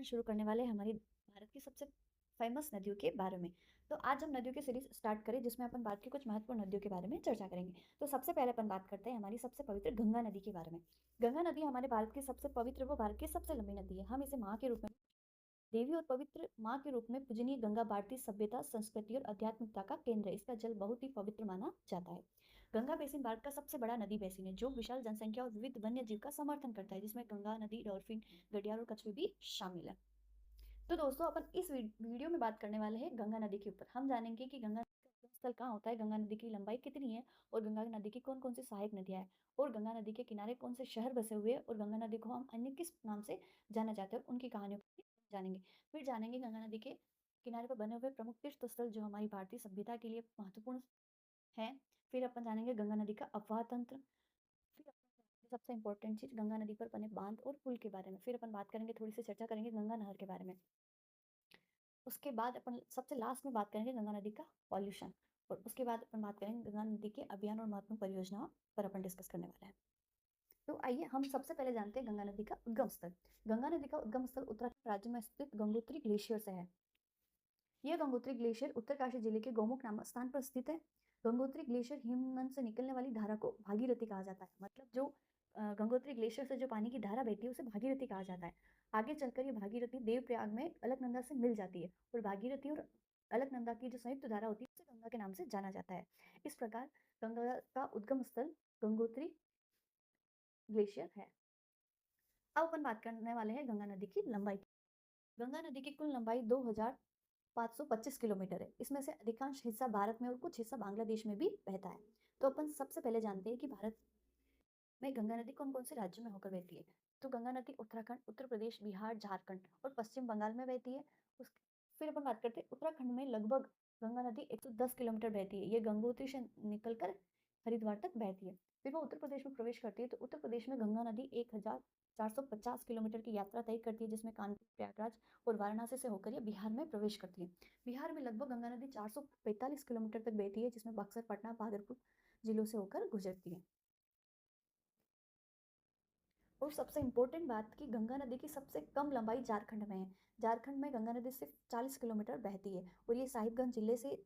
शुरू करने वाले हैं हमारी भारत की सबसे फेमस नदियों के बारे में। तो आज हम नदियों की सीरीज स्टार्ट करें जिसमें अपन भारत की कुछ महत्वपूर्ण नदियों के बारे में चर्चा करेंगे। तो सबसे पहले अपन बात करते हैं हमारी सबसे पवित्र गंगा नदी के बारे में। गंगा नदी हमारे भारत की सबसे पवित्र व भारत की सबसे लंबी नदी है। हम इसे माँ के रूप में देवी और पवित्र माँ के रूप में पूजनीय गंगा भारतीय सभ्यता, संस्कृति और आध्यात्मिकता का केंद्र है। इसका जल बहुत ही पवित्र माना जाता है। गंगा बेसिन भारत का सबसे बड़ा नदी बेसिन है जो विशाल जनसंख्या और विविध वन्य जीव का समर्थन करता है, जिसमें गंगा नदी, डॉल्फिन, घड़ियाल और कछुए भी शामिल है। तो दोस्तों अपन इस वीडियो में बात करने वाले हैं गंगा नदी के ऊपर। हम जानेंगे कि गंगा नदी का उद्गम स्थल कहाँ होता है, गंगा नदी की लंबाई कितनी है, और गंगा नदी की कौन कौन सी सहायक नदियां हैं, और गंगा नदी के किनारे कौन से शहर बसे हुए हैं, और गंगा नदी को हम अन्य किस नाम से जाना जाते हैं, उनकी कहानियों को भी जानेंगे। फिर जानेंगे गंगा नदी के किनारे पर बने हुए प्रमुख तीर्थ स्थल जो हमारी भारतीय सभ्यता के लिए महत्वपूर्ण है। फिर अपन जानेंगे गंगा नदी का अफवाह तंत्र। फिर अपन जानेंगे सबसे इंपॉर्टेंट चीज गंगा नदी पर बने बांध और पुल के बारे में। फिर अपन बात करेंगे, थोड़ी सी चर्चा करेंगे गंगा नहर के बारे में। उसके बाद अपन सबसे लास्ट में बात करेंगे गंगा नदी का पॉल्यूशन, और उसके बाद अपन बात करेंगे गंगा नदी के अभियान और महत्वपूर्ण परियोजनाओं पर अपन डिस्कस करने वाले हैं। तो आइए हम सबसे पहले जानते हैं गंगा नदी का उद्गम स्थल। गंगा नदी का उद्गम स्थल उत्तराखंड राज्य में स्थित गंगोत्री ग्लेशियर से है। यह गंगोत्री ग्लेशियर उत्तरकाशी जिले के गौमुख नामक स्थान पर स्थित है। गंगोत्री ग्लेशियर हिमनद से निकलने वाली धारा को भागीरथी कहा जाता है। मतलब जो गंगोत्री ग्लेशियर से जो पानी की धारा बहती है उसे भागीरथी कहा जाता है। आगे चलकर ये भागीरथी देवप्रयाग में अलकनंदा से मिल जाती है, और भागीरथी और अलकनंदा की जो संयुक्त धारा होती है उसे गंगा के नाम से जाना जाता है। इस प्रकार गंगा का उद्गम स्थल गंगोत्री ग्लेशियर है। अब अपन बात करने वाले हैं गंगा नदी की लंबाई। गंगा नदी की कुल लंबाई 2525 किलोमीटर है। इसमें से अधिकांश हिस्सा भारत में और कुछ हिस्सा बांग्लादेश में भी बहता है। तो अपन सबसे पहले जानते हैं कि भारत में गंगा नदी कौन कौन से राज्यों में होकर बहती है। तो गंगा नदी उत्तराखंड, उत्तर प्रदेश, बिहार, झारखंड और पश्चिम बंगाल में बहती है। उस फिर अपन बात करते हैं उत्तराखंड में लगभग गंगा नदी 110 किलोमीटर बहती है। ये गंगोत्री से निकलकर हरिद्वार तक बहती है। फिर वो उत्तर प्रदेश में प्रवेश करती है। तो उत्तर प्रदेश में गंगा नदी 1450 किलोमीटर की यात्रा तय करती है, जिसमें कानपुर, प्रयागराज और वाराणसी से होकर ये बिहार में प्रवेश करती है। बिहार में लगभग गंगा नदी 445 किलोमीटर तक बहती है, जिसमें बक्सर, पटना, भागलपुर जिलों से होकर गुजरती है। और सबसे इम्पोर्टेंट बात कि गंगा नदी की सबसे कम लंबाई झारखंड में है। झारखंड में गंगा नदी सिर्फ 40 किलोमीटर बहती है, और ये साहिबगंज जिले से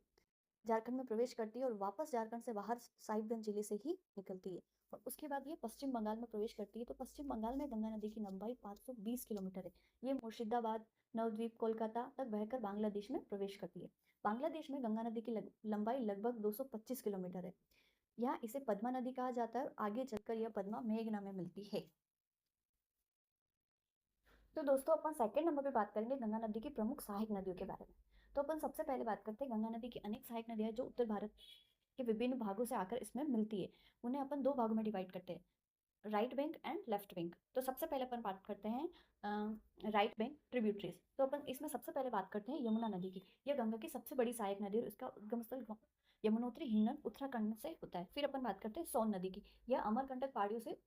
झारखंड में प्रवेश करती है और वापस झारखंड से बाहर साहिबगंज जिले से ही निकलती है। और उसके बाद ये पश्चिम बंगाल में प्रवेश करती है। तो पश्चिम बंगाल में गंगा नदी की लंबाई 520 किलोमीटर है। ये मुर्शिदाबाद, नवद्वीप, कोलकाता तक बहकर बांग्लादेश में प्रवेश करती है। बांग्लादेश में गंगा नदी की लंबाई लगभग 225 किलोमीटर है। यहाँ इसे पद्मा नदी कहा जाता है, और आगे चलकर यह पद्मा मेघना में मिलती है। तो दोस्तों अपन सेकंड नंबर पे बात करेंगे गंगा नदी की प्रमुख सहायक नदियों के बारे में। तो अपन सबसे पहले बात करते हैं गंगा नदी की अनेक सहायक नदियां जो उत्तर भारत के विभिन्न भागों से आकर इसमें मिलती है। उन्हें अपन दो भागों में डिवाइड करते हैं, right bank and left bank. तो सबसे पहले अपन बात करते हैं राइट बैंक ट्रिब्यूटरीज। तो अपन इसमें सबसे पहले बात करते हैं यमुना नदी की। यह गंगा की सबसे बड़ी सहायक नदी है और इसका उद्गम स्थल यमुनोत्री हिमनद उत्तराखंड से होता है। फिर अपन बात करते हैं सोन नदी की। यह अमरकंटक पहाड़ियों से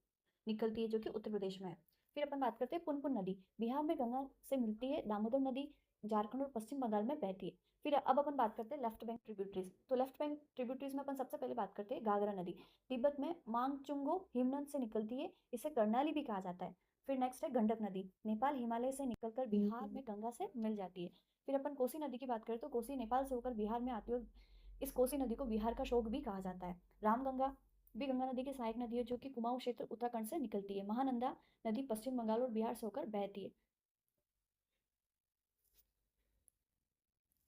निकलती है जो कि उत्तर प्रदेश में है। फिर अपन बात करते हैं पुनपुन नदी। बिहार में गंगा से मिलती है। दामोदर नदी झारखंड और पश्चिम बंगाल में बहती है। फिर अब अपन बात करते हैं लेफ्ट बैंक ट्रिब्यूटरीज। तो लेफ्ट बैंक ट्रिब्यूटरीज में अपन सबसे पहले बात करते हैं घाघरा नदी। तिब्बत में मांगचुंगो हिमनद से निकलती है, इसे कर्णाली भी कहा जाता है। फिर नेक्स्ट है गंडक नदी। नेपाल हिमालय से निकलकर बिहार में गंगा से मिल जाती है। फिर अपन कोसी नदी की बात करें तो कोसी नेपाल से होकर बिहार में आती है, और इस कोसी नदी को बिहार का शोक भी कहा जाता है। रामगंगा भी गंगा नदी की सहायक नदी है जो कि कुमाऊं क्षेत्र उत्तराखंड से निकलती है। महानंदा नदी पश्चिम बंगाल और बिहार से होकर बहती है।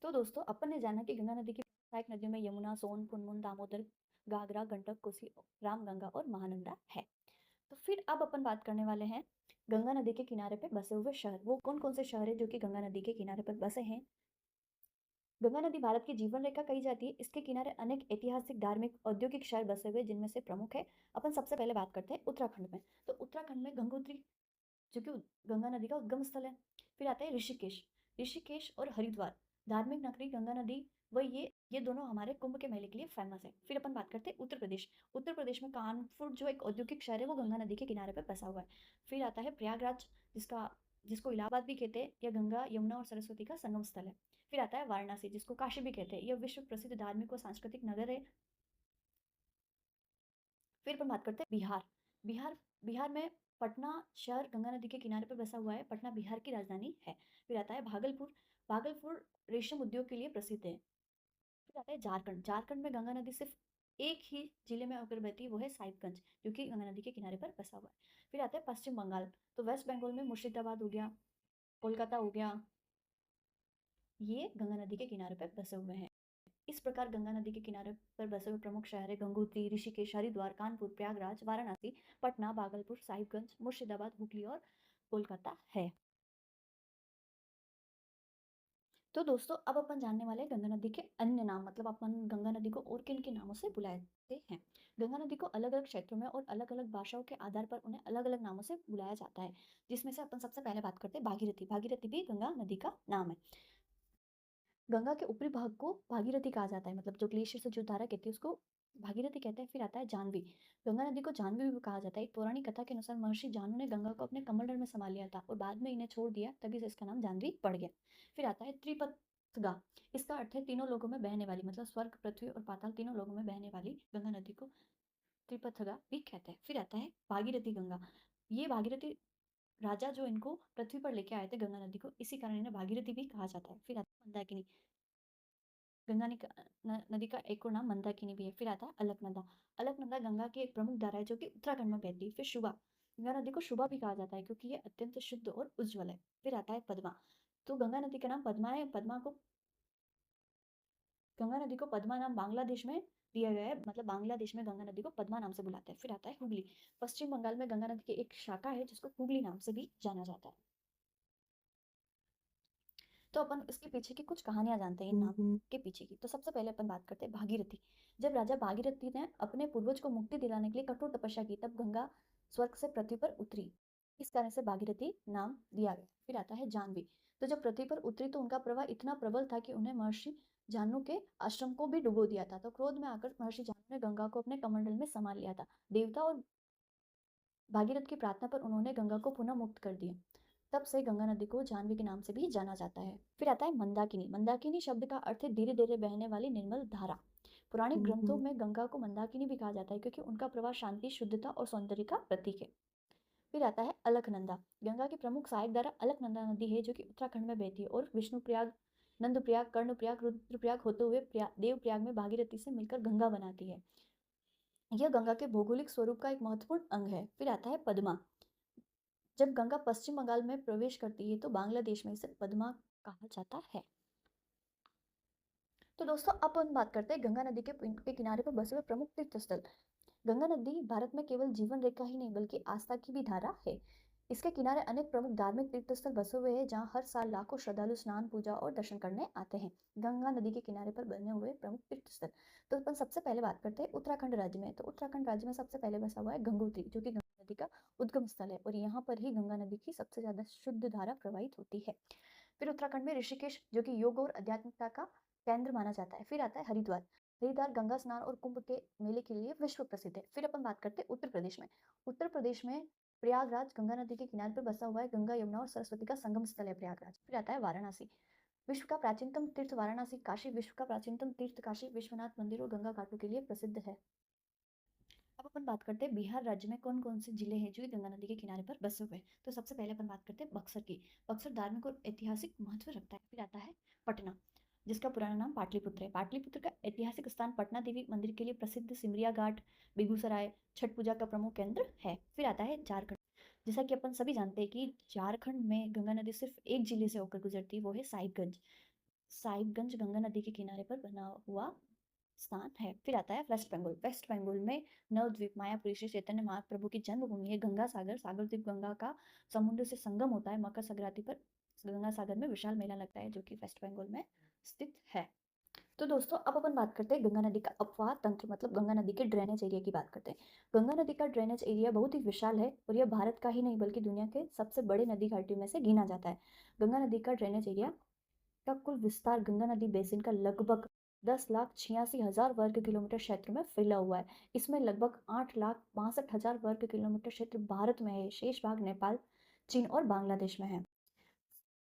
तो दोस्तों अपन ने जाना कि गंगा नदी की सहायक नदियों में यमुना, सोन, पुनपुन, दामोदर, घाघरा, गंडक, कोसी, रामगंगा और महानंदा है। तो फिर अब अपन बात करने वाले हैं गंगा नदी के किनारे पे बसे हुए शहर। वो कौन कौन से शहर है जो कि गंगा नदी के किनारे पर बसे हैं। गंगा नदी भारत की जीवन रेखा कही जाती है। इसके किनारे अनेक ऐतिहासिक, धार्मिक, औद्योगिक शहर बसे हुए, जिनमें से प्रमुख है। अपन सबसे पहले बात करते हैं उत्तराखंड में। तो उत्तराखंड में गंगोत्री जो कि गंगा नदी का उद्गम स्थल है। फिर आता है ऋषिकेश। ऋषिकेश और हरिद्वार धार्मिक नगरी गंगा नदी व ये दोनों हमारे कुंभ के मेले के लिए फेमस है। फिर अपन बात करते हैं उत्तर प्रदेश। उत्तर प्रदेश में कानपुर जो एक औद्योगिक शहर है वो गंगा नदी के किनारे पर बसा हुआ है। फिर आता है प्रयागराज, जिसको इलाहाबाद भी कहते हैं। यह गंगा, यमुना और सरस्वती का संगम स्थल है। फिर आता है वाराणसी, जिसको काशी भी कहते हैं। यह विश्व प्रसिद्ध धार्मिक और सांस्कृतिक नगर है। फिर अपन बात करते हैं बिहार। बिहार बिहार में पटना शहर गंगा नदी के किनारे पर बसा हुआ है। पटना बिहार की राजधानी है। फिर आता है भागलपुर। भागलपुर रेशम उद्योग के लिए प्रसिद्ध है। फिर आता है झारखंड। झारखंड में गंगा नदी सिर्फ एक ही जिले में होकर बहती है, वो है साहिबगंज, जो कि गंगा नदी के किनारे पर बसा हुआ है। फिर आता है पश्चिम बंगाल। तो वेस्ट बंगाल में मुर्शिदाबाद हो गया, कोलकाता हो गया, ये गंगा नदी के किनारे पर बसे हुए हैं। इस प्रकार गंगा नदी के किनारे पर बसे हुए प्रमुख शहर है गंगोत्री, ऋषिकेश, हरिद्वार, कानपुर, प्रयागराज, वाराणसी, पटना, भागलपुर, साहिबगंज, मुर्शिदाबाद, हुगली और कोलकाता है। तो दोस्तों अब अपन जानने वाले हैं गंगा नदी के अन्य नाम, मतलब अपन गंगा नदी को और किन किन नामों से बुलाते हैं। गंगा नदी को अलग अलग क्षेत्रों में और अलग अलग भाषाओं के आधार पर उन्हें अलग अलग नामों से बुलाया जाता है, जिसमें से अपन सबसे पहले बात करते हैं भागीरथी। भागीरथी भी गंगा नदी का नाम है। गंगा के ऊपरी भाग को भागीरथी कहा जाता है, मतलब जो ग्लेशियर से जो धारा कहती है उसको भागीरथी कहते हैं। फिर आता है जानवी। गंगा नदी को जानवी भी कहा जाता है। एक पौराणिक कथा के अनुसार महर्षि जानू ने गंगा को अपने कमंडल में समा लिया था और बाद में इन्हें छोड़ दिया, तभी से इसका नाम जानवी पड़ गया। फिर आता है त्रिपथगा। इसका अर्थ है तीनों लोगों में बहने वाली, मतलब स्वर्ग, पृथ्वी और पाताल तीनों लोगों में बहने वाली गंगा नदी को त्रिपथगा भी कहते हैं। फिर आता है भागीरथी गंगा। ये भागीरथी राजा जो इनको पृथ्वी पर लेके आए थे गंगा नदी को, इसी कारण इन्हें भागीरथी भी कहा जाता है। फिर आता है मंदाकिनी। नदी का एक और नाम मंदाकिनी भी है। फिर आता है अलकनंदा। अलकनंदा गंगा की एक प्रमुख धारा है जो कि उत्तराखंड में बहती है। फिर शुबा। गंगा नदी को शुबा भी कहा जाता है क्योंकि ये अत्यंत शुद्ध और उज्ज्वल है। फिर आता है पद्मा। तो गंगा नदी का नाम पद्मा है। गंगा नदी को पद्मा नाम बांग्लादेश में दिया गया है, मतलब बांग्लादेश में गंगा नदी को पद्मा नाम से बुलाते हैं। फिर आता है हुगली। पश्चिम बंगाल में गंगा नदी की एक शाखा है जिसको हुगली नाम से भी जाना जाता है। तो अपन इसके पीछे की कुछ कहानियां जानते हैं इन नाम के पीछे की। तो सबसे पहले अपन बात करते हैं भागीरथी। जब राजा भागीरथी ने अपने पूर्वज को मुक्ति दिलाने के लिए कठोर तपस्या की, तब गंगा स्वर्ग से पृथ्वी पर उतरी। इस कारण से भागीरथी नाम दिया गया। फिर आता है जानवी। तो जब पृथ्वी पर उतरी तो उनका प्रवाह इतना प्रबल था कि उन्हें महर्षि जानू के आश्रम को भी डुबो दिया था। तो क्रोध में आकर महर्षि जानू ने गंगा को अपने कमंडल में समा लिया था। देवता और भागीरथ की प्रार्थना पर उन्होंने गंगा को पुनः मुक्त कर दिया। तब से गंगा नदी को जाह्नवी के नाम से भी जाना जाता है। फिर आता है मंदाकिनी। मंदाकिनी शब्द का अर्थ है धीरे धीरे बहने वाली निर्मल धारा। पुराणिक ग्रंथों में गंगा को मंदाकिनी भी कहा जाता है क्योंकि उनका प्रवाह शांति, शुद्धता और सौंदर्य का प्रतीक है। फिर आता है अलकनंदा। गंगा की प्रमुख सहायक धारा अलकनंदा नदी है जो कि उत्तराखंड में बहती है और विष्णुप्रयाग, नंदप्रयाग, कर्णप्रयाग, रुद्रप्रयाग होते हुए देवप्रयाग में भागीरथी से मिलकर गंगा बनाती है। यह गंगा के भौगोलिक स्वरूप का एक महत्वपूर्ण अंग है। फिर आता है पद्मा। जब गंगा पश्चिम बंगाल में प्रवेश करती है तो बांग्लादेश में इसे पद्मा कहा जाता है। तो दोस्तों अब हम बात करते हैं गंगा नदी के किनारे पर बसे हुए प्रमुख तीर्थ स्थल। गंगा नदी भारत में केवल जीवन रेखा ही नहीं बल्कि आस्था की भी धारा है। इसके किनारे अनेक प्रमुख धार्मिक तीर्थ स्थल बसे हुए हैं जहाँ हर साल लाखों श्रद्धालु स्नान, पूजा और दर्शन करने आते हैं। गंगा नदी के किनारे पर बने हुए प्रमुख तीर्थ स्थल। तो अपन सबसे पहले बात करते हैं उत्तराखंड राज्य में। तो उत्तराखंड राज्य में सबसे पहले बसा हुआ है गंगोत्री, जो कि गंगा नदी का उद्गम स्थल है और यहाँ पर ही गंगा नदी की सबसे ज्यादा शुद्ध धारा प्रवाहित होती है। फिर उत्तराखंड में ऋषिकेश, जो कि योग और आध्यात्मिकता का केंद्र माना जाता है। फिर आता है हरिद्वार। हरिद्वार गंगा स्नान और कुंभ के मेले के लिए विश्व प्रसिद्ध है। फिर अपन बात करते हैं उत्तर प्रदेश में। उत्तर प्रदेश में प्रयागराज गंगा नदी के किनारे पर बसा हुआ है। गंगा, यमुना और सरस्वती का संगम स्थल है प्रयागराज। फिर आता है वाराणसी। विश्व का प्राचीनतम तीर्थ वाराणसी। काशी विश्व का प्राचीनतम तीर्थ काशी विश्वनाथ मंदिर और गंगा घाटों के लिए प्रसिद्ध है। अब अपन बात करते हैं बिहार राज्य में कौन कौन से जिले हैं जो कि गंगा नदी के किनारे पर बसे हुए हैं। तो सबसे पहले अपन बात करते हैं बक्सर की। बक्सर धार्मिक और ऐतिहासिक महत्व रखता है। फिर आता है पटना, जिसका पुराना नाम पाटलिपुत्र है। पाटलिपुत्र का ऐतिहासिक स्थान पटना देवी मंदिर के लिए प्रसिद्ध सिमरिया घाट, बेगूसराय छठ पूजा का प्रमुख केंद्र है। फिर आता है झारखंड। जैसा कि अपन सभी जानते हैं कि झारखंड में गंगा नदी सिर्फ एक जिले से होकर गुजरती है, वो है साहिबगंज। साहिबगंज गंगा नदी के किनारे पर बना हुआ स्थान है। फिर आता है वेस्ट बंगाल। वेस्ट बंगाल में नवद्वीप, मायापुरी, श्री चैतन्य महाप्रभु की जन्मभूमि है। गंगा सागर, सागर द्वीप गंगा का समुद्र से संगम होता है। मकर संक्रांति पर गंगा सागर में विशाल मेला लगता है जो कि वेस्ट बंगाल में स्थित है। तो दोस्तों अब अपन बात करते हैं गंगा नदी का अपवाह तंत्र, मतलब गंगा नदी के ड्रेनेज एरिया की बात करते हैं। गंगा नदी का ड्रेनेज एरिया बहुत ही विशाल है और यह भारत का ही नहीं बल्कि दुनिया के सबसे बड़े नदी घाटियों में से गिना जाता है। गंगा नदी का ड्रेनेज एरिया का कुल विस्तार गंगा नदी बेसिन का लगभग 10,86,000 वर्ग किलोमीटर क्षेत्र में फैला हुआ है। इसमें लगभग 8,62,000 वर्ग किलोमीटर क्षेत्र भारत में है। शेष भाग नेपाल, चीन और बांग्लादेश में है।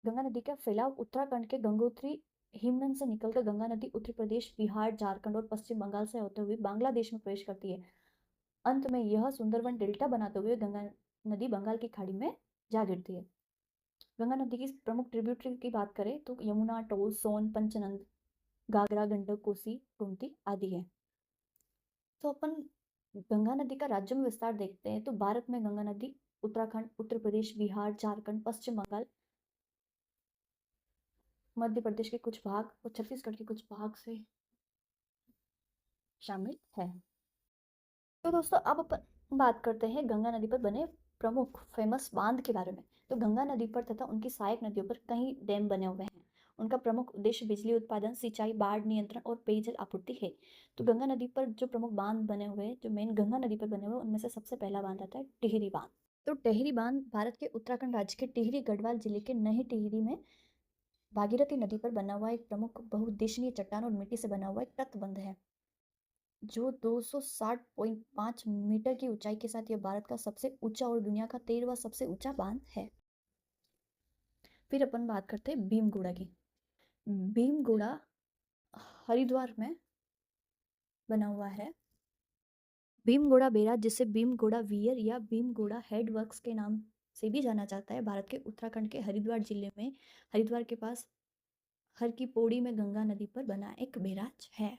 गंगा नदी का फैलाव उत्तराखंड के गंगोत्री हिमनद से निकलकर गंगा नदी उत्तर प्रदेश, बिहार, झारखंड और पश्चिम बंगाल से होते हुए बांग्लादेश में प्रवेश करती है। अंत में यह सुंदरवन डेल्टा बनाते हुए गंगा नदी बंगाल की खाड़ी में जा गिरती है। गंगा नदी की प्रमुख ट्रिब्यूटरी की बात करें तो यमुना, टोस, सोन, पंचनंद, घाघरा, गंडक, कोसी, गोमती आदि है। तो अपन गंगा नदी का राज्यों में विस्तार देखते हैं तो भारत में गंगा नदी उत्तराखंड, उत्तर प्रदेश, बिहार, झारखंड, पश्चिम बंगाल, मध्य प्रदेश के कुछ भाग और छत्तीसगढ़ के कुछ भाग से शामिल है। तो दोस्तों अब अपन बात करते हैं गंगा नदी पर बने प्रमुख फेमस बांध के बारे में। तो गंगा नदी पर तथा उनकी सहायक नदियों पर कई डैम बने हुए हैं। उनका प्रमुख उद्देश्य बिजली उत्पादन, सिंचाई, बाढ़ नियंत्रण और पेयजल आपूर्ति है। तो गंगा नदी पर जो प्रमुख बांध बने हुए हैं, जो मेन गंगा नदी पर बने हुए, उनमें से सबसे पहला बांध आता है टिहरी बांध। तो टिहरी बांध भारत के उत्तराखंड राज्य के टिहरी गढ़वाल जिले के नई टिहरी में भागीरथी नदी पर बना हुआ एक प्रमुख बहुउद्देशीय चट्टान और मिट्टी से बना हुआ एक तटबंध है, जो 260.5 मीटर की ऊंचाई के साथ यह भारत का सबसे ऊंचा और दुनिया का 13वां सबसे ऊंचा बांध है। फिर अपन बात करते हैं भीमगोड़ा की। भीमगोड़ा हरिद्वार में बना हुआ है। भीमगोड़ा बैराज, जिसे भीमगोड़ा वीयर या भीमगोड़ा हेड वर्क्स के नाम से भी जाना जाता है, भारत के उत्तराखंड के हरिद्वार जिले में हरिद्वार के पास हर की पौड़ी में गंगा नदी पर बना एक बैराज है।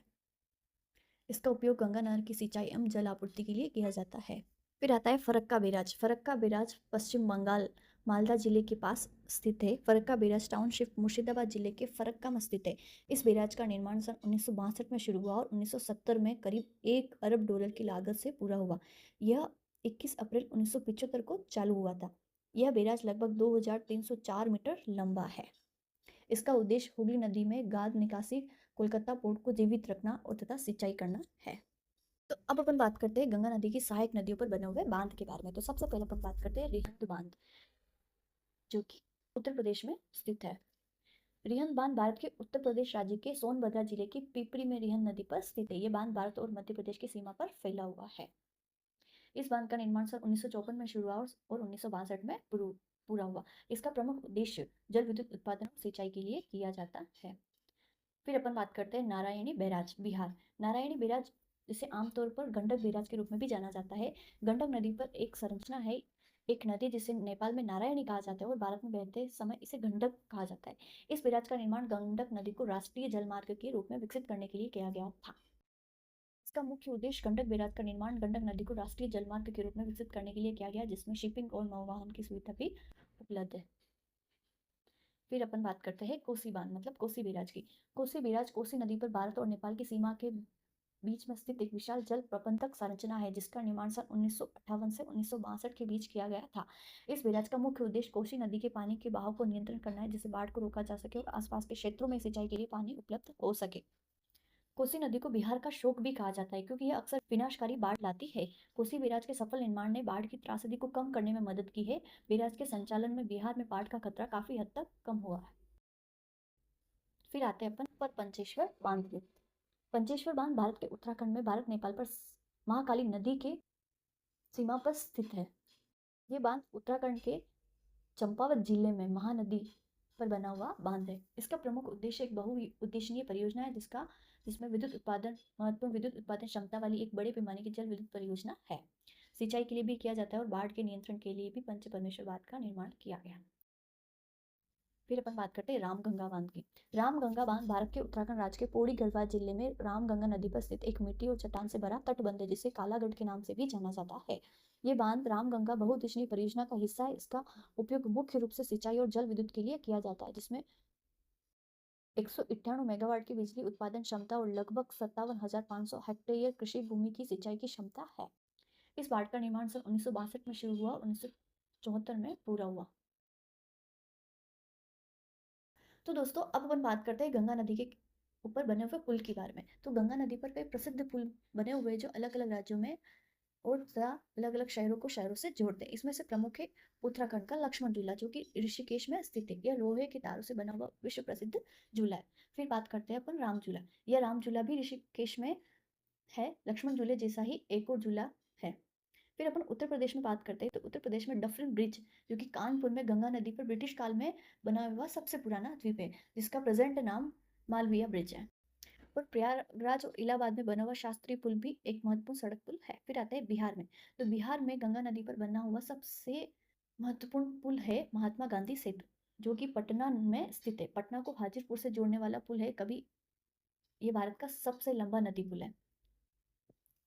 इसका उपयोग गंगा नहर की सिंचाई एवं जल आपूर्ति के लिए किया जाता है। फिर आता है फरक्का बैराज। फरक्का बैराज पश्चिम बंगाल मालदा जिले के पास स्थित है। फरक्का बैराज टाउनशिप मुर्शिदाबाद जिले के फरक्का में स्थित है। इस बैराज का निर्माण सन 1962 में शुरू हुआ और 1970 में करीब $1 अरब की लागत से पूरा हुआ। यह 21 अप्रैल 1975 को चालू हुआ था। यह बैराज लगभग 2304 मीटर लंबा है। इसका उद्देश्य हुगली नदी में गाद निकासी, कोलकाता पोर्ट को जीवित रखना और तथा सिंचाई करना है। तो अब अपन बात करते हैं गंगा नदी की सहायक नदियों पर बने हुए बांध के बारे में। तो सबसे पहले अपन बात करते हैं रिहंद बांध, जो कि उत्तर प्रदेश में स्थित है। रिहंद बांध भारत के उत्तर प्रदेश राज्य के सोनभद्र जिले की पिपरी में रिहंद नदी पर स्थित है। यह बांध भारत और मध्य प्रदेश की सीमा पर फैला हुआ है। इस बांध का निर्माण सन 1954 में शुरू हुआ और 1962 में पूरा हुआ। इसका प्रमुख उद्देश्य जल विद्युत उत्पादन और सिंचाई के लिए किया जाता है। फिर अपन बात करते हैं नारायणी बैराज, बिहार। नारायणी बैराज, जिसे आमतौर पर गंडक बैराज के रूप में भी जाना जाता है, गंडक नदी पर एक संरचना है। एक नदी जिसे नेपाल में नारायणी कहा जाता है और भारत में बहते समय इसे गंडक कहा जाता है। इस बैराज का निर्माण गंडक नदी को राष्ट्रीय जलमार्ग के रूप में विकसित करने के लिए किया गया था। इसका मुख्य उद्देश्य गंडक बैराज का निर्माण गंडक नदी को राष्ट्रीय जलमार्ग के रूप में विकसित करने के लिए किया गया, जिसमें शिपिंग और नौवहन की सुविधा भी उपलब्ध है। फिर अपन बात करते हैं कोसी बांध मतलब कोसी बैराज की। कोसी बैराज कोसी नदी पर भारत और नेपाल की सीमा के बीच में स्थित एक विशाल जल प्रबंधक संरचना है, जिसका निर्माण सन 1958 से 1962 के बीच किया गया था। इस बैराज का मुख्य उद्देश्य कोसी नदी के पानी के बहाव को नियंत्रण करना है, जिससे बाढ़ को रोका जा सके और आसपास के क्षेत्रों में सिंचाई के लिए पानी उपलब्ध हो सके। कोसी नदी को बिहार का शोक भी कहा जाता है, क्योंकि यह अक्सर विनाशकारी बाढ़ लाती है। कोसी बैराज के सफल निर्माण ने बाढ़ की त्रासदी को कम करने में मदद की है। बैराज के संचालन में बिहार में बाढ़ का खतरा काफी हद तक कम हुआ है। फिर आते हैं अपन पर पंचेश्वर बांध के। पंचेश्वर बांध भारत के उत्तराखंड में भारत नेपाल पर महाकाली नदी के सीमा पर स्थित है। ये बांध उत्तराखंड के चंपावत जिले में महानदी पर बना हुआ बांध है। इसका प्रमुख उद्देश्य एक बहुउद्देशीय परियोजना है, जिसमें विद्युत उत्पादन महत्वपूर्ण विद्युत उत्पादन क्षमता वाली एक बड़े पैमाने की जल विद्युत परियोजना है। सिंचाई के लिए भी किया जाता है और बाढ़ के नियंत्रण के लिए भी पंच परमेश्वर बांध का निर्माण किया गया। फिर अपन बात करते हैं रामगंगा बांध की। रामगंगा बांध भारत के उत्तराखंड राज्य के पौड़ी गढ़वाल जिले में रामगंगा नदी पर स्थित एक मिट्टी और चट्टान से भरा तटबंध है, जिसे कालागढ़ के नाम से भी जाना जाता है। ये बांध रामगंगा बहुउद्देशीय परियोजना का हिस्सा है। इसका उपयोग मुख्य रूप से सिंचाई और जल विद्युत के लिए किया जाता है, जिसमें 198 मेगावाट की बिजली उत्पादन क्षमता और लगभग 57,500 हेक्टेयर कृषि भूमि की सिंचाई की क्षमता है। इस बांध का निर्माण सन 1962 में शुरू हुआ, 1974 में पूरा हुआ। तो दोस्तों अब अपन बात करते हैं गंगा नदी के ऊपर बने हुए पुल के बारे में। तो गंगा नदी पर कई प्रसिद्ध पुल बने हुए हैं, जो अलग अलग राज्यों में और अलग अलग शहरों को शहरों से जोड़ते हैं। इसमें से प्रमुख है उत्तराखंड का लक्ष्मण झूला, जो कि ऋषिकेश में स्थित है। यह लोहे के तारों से बना हुआ विश्व प्रसिद्ध झूला है। फिर बात करते हैं अपन राम झूला। यह राम झूला भी ऋषिकेश में है। लक्ष्मण झूले जैसा ही एक और झूला है। फिर अपन उत्तर प्रदेश में बात करते हैं तो उत्तर प्रदेश में डफरिन ब्रिज, जो कि कानपुर में गंगा नदी पर ब्रिटिश काल में बना हुआ सबसे पुराना द्वीप है, जिसका प्रेजेंट नाम मालवीय ब्रिज है। और प्रयागराज और इलाहाबाद में बना हुआ शास्त्रीय पुल भी एक महत्वपूर्ण सड़क पुल है। फिर आता है बिहार में। तो बिहार में गंगा नदी पर बना हुआ सबसे महत्वपूर्ण पुल है महात्मा गांधी सेतु, जो कि पटना में स्थित है। पटना को हाजीपुर से जोड़ने वाला पुल है। कभी ये भारत का सबसे लंबा नदी पुल है।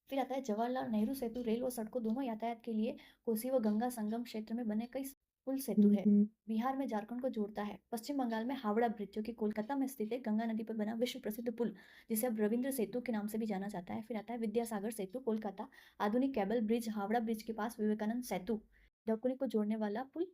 फिर आता है जवाहरलाल नेहरू सेतु। रेल और सड़कों दोनों यातायात के लिए कोसी व गंगा संगम क्षेत्र में बने कई पुल सेतु है। बिहार में झारखंड को जोड़ता है। पश्चिम बंगाल में हावड़ा ब्रिज, जो कि कोलकाता में स्थित है, गंगा नदी पर बना विश्व प्रसिद्ध पुल, जिसे अब रविंद्र सेतु के नाम से भी जाना जाता है। फिर आता है विद्यासागर सेतु, कोलकाता। आधुनिक केबल ब्रिज हावड़ा ब्रिज के पास विवेकानंद सेतु, डकुनी को जोड़ने वाला पुल।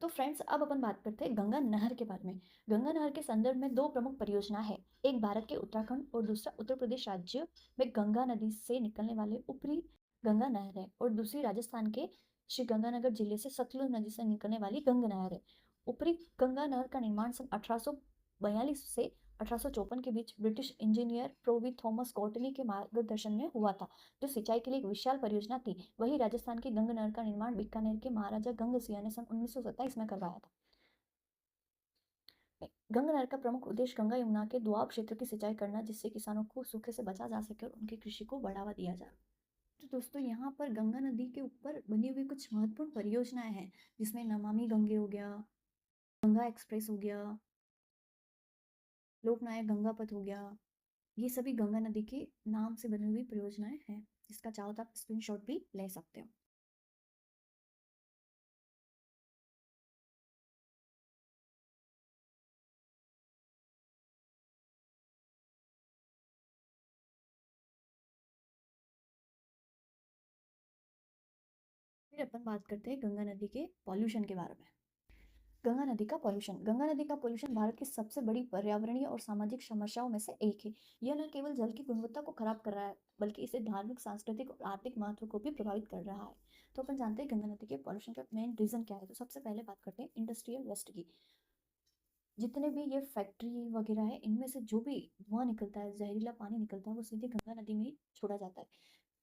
तो फ्रेंड्स, अब अपन बात करते हैं गंगा नहर के बारे में। गंगा नहर के संदर्भ में दो प्रमुख परियोजना है। एक भारत के उत्तराखंड और दूसरा उत्तर प्रदेश राज्य में गंगा नदी से निकलने वाले ऊपरी गंगा नहर है, और दूसरी राजस्थान के श्री गंगानगर जिले से सतलुज नदी से निकलने वाली गंगा नहर है। ऊपरी गंगा नहर का निर्माण सन 1842 से 1854 के बीच ब्रिटिश इंजीनियर प्रोवी थॉमस कॉटनी के मार्गदर्शन में हुआ था, जो सिंचाई के लिए एक विशाल परियोजना थी। वही राजस्थान की गंगा नहर का निर्माण बीकानेर के महाराजा गंग सिंह ने सन 1927 में करवाया था। गंगा नहर का प्रमुख उद्देश्य गंगा यमुना के दोआब क्षेत्र की सिंचाई करना, जिससे किसानों को सूखे से बचा जा सके और उनकी कृषि को बढ़ावा दिया जाए। तो दोस्तों, यहाँ पर गंगा नदी के ऊपर बनी हुई कुछ महत्वपूर्ण परियोजनाएं हैं, जिसमें नमामि गंगे हो गया, गंगा एक्सप्रेस हो गया, लोकनायक गंगा पथ हो गया। ये सभी गंगा नदी के नाम से बनी हुई परियोजनाएं हैं, जिसका चाहो तो आप स्क्रीनशॉट भी ले सकते हो। फिर अपन बात करते हैं गंगा नदी के पॉल्यूशन के बारे में। गंगा नदी का पॉल्यूशन। गंगा नदी का पॉल्यूशन भारत की सबसे बड़ी पर्यावरणीय और सामाजिक समस्याओं में से एक है। यह न केवल जल की गुणवत्ता को खराब कर रहा है, बल्कि इसे धार्मिक, सांस्कृतिक और आर्थिक महत्व को भी प्रभावित कर रहा है। तो अपन जानते हैं गंगा नदी के पॉल्यूशन का मेन रीजन क्या है। तो सबसे पहले बात करते हैं इंडस्ट्रियल वेस्ट की। जितने भी ये फैक्ट्री वगैरह है, इनमें से जो भी धुआं निकलता है, जहरीला पानी निकलता है, वो सीधे गंगा नदी में ही छोड़ा जाता है।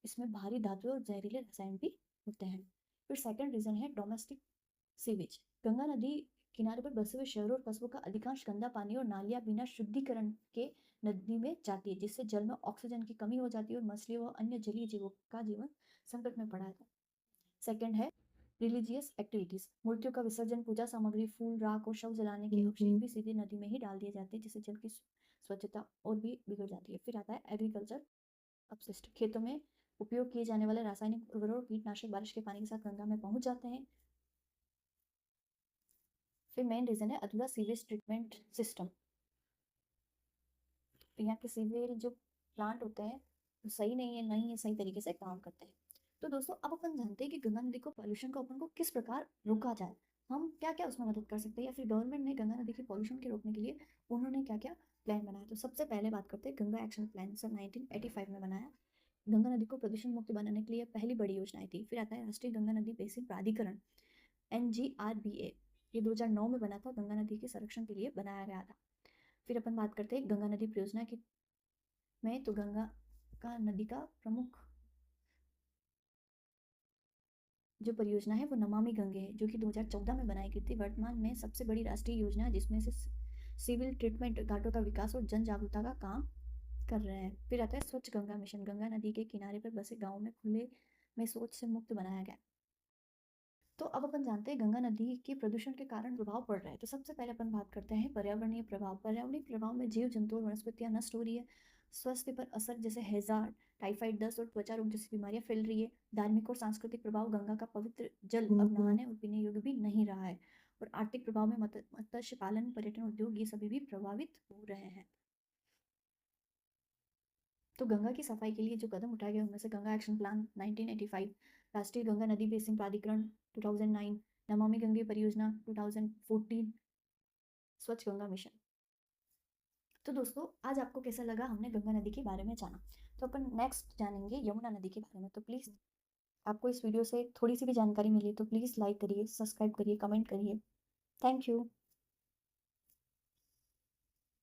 इसमें भारी धातुएं और जहरीले रसायन भी होते हैं। फिर सेकंड रीजन है डोमेस्टिक सीवेज। गंगा नदी किनारे पर बसे हुए शहरों और कस्बों का अधिकांश गंदा पानी और नालियां बिना शुद्धिकरण के नदी में जाती है, जिससे जल में ऑक्सीजन की कमी हो जाती है और मछलियों व अन्य जलीय जीवों का जीवन संकट में पड़ा है। सेकंड है रिलीजियस एक्टिविटीज। मूर्तियों का विसर्जन, पूजा सामग्री, फूल, राख और शव जलाने के अवशेष भी सीधे नदी में ही डाल दिए जाते हैं, जिससे जल की स्वच्छता और भी बिगड़ जाती है। फिर आता है एग्रीकल्चर अपशिष्ट। खेतों में उपयोग किए जाने वाले रासायनिक उर्वरक और कीटनाशक बारिश के पानी के साथ गंगा में पहुंच जाते हैं। फिर मेन रीजन है अधूरा सीवेज ट्रीटमेंट सिस्टम। तो यहाँ के सीवेज जो प्लांट होते हैं वो सही नहीं है सही तरीके से काम करते हैं। तो दोस्तों, अब अपन जानते हैं कि गंगा नदी को पॉल्यूशन को अपन को किस प्रकार रोका जाए, हम क्या क्या उसमें मदद कर सकते हैं, या फिर गवर्नमेंट ने गंगा नदी के पॉल्यूशन के रोकने के लिए उन्होंने क्या क्या प्लान बनाया। तो सबसे पहले बात करते हैं गंगा एक्शन प्लान, सन 1985 में बनाया। गंगा नदी को प्रदूषण मुक्त बनाने के लिए पहली बड़ी योजना थी। फिर आता है राष्ट्रीय गंगा नदी बेसिन प्राधिकरण, NGRBA। ये 2009 में बना था, गंगा नदी के संरक्षण के लिए बनाया गया था। फिर अपन बात करते हैं गंगा नदी परियोजना की में। तो गंगा का नदी का प्रमुख जो परियोजना है वो नमामि गंगे है, जो कि 2014 में बनाई गई थी। वर्तमान में सबसे बड़ी राष्ट्रीय योजना है, जिसमें से सिविल ट्रीटमेंट, घाटों का विकास और जन जागरूकता का काम कर रहे हैं। फिर आता है स्वच्छ गंगा मिशन। गंगा नदी के किनारे पर बसे गाँव में खुले में शौच से मुक्त बनाया गया। तो अब अपन जानते हैं गंगा नदी के प्रदूषण के कारण प्रभाव पड़ रहा है। तो सबसे पहले अपन बात करते हैं पर्यावरणीय प्रभाव। पर्यावरणीय प्रभाव में जीव जंतु और वनस्पतियां नष्ट हो रही है। स्वास्थ्य पर असर, जैसे हैजा, टाइफाइड, दस्त और त्वचा रोग जैसी बीमारियां फैल रही है। धार्मिक और सांस्कृतिक प्रभाव, गंगा का पवित्र जल अब नहाने और पीने योग्य भी नहीं रहा है। और आर्थिक प्रभाव में मत्स्य पालन, पर्यटन उद्योग, ये सभी भी प्रभावित हो रहे हैं। तो गंगा की सफाई के लिए जो कदम उठाए गए उनमें से गंगा एक्शन प्लान 1985, राष्ट्रीय गंगा नदी बेसिन प्राधिकरण 2009, नमामि गंगे परियोजना 2014, स्वच्छ गंगा मिशन। तो दोस्तों, आज आपको कैसा लगा, हमने गंगा नदी के बारे में जाना। तो अपन नेक्स्ट जानेंगे यमुना नदी के बारे में। तो प्लीज़, आपको इस वीडियो से थोड़ी सी भी जानकारी मिली तो प्लीज़ लाइक करिए, सब्सक्राइब करिए, कमेंट करिए। Thank you.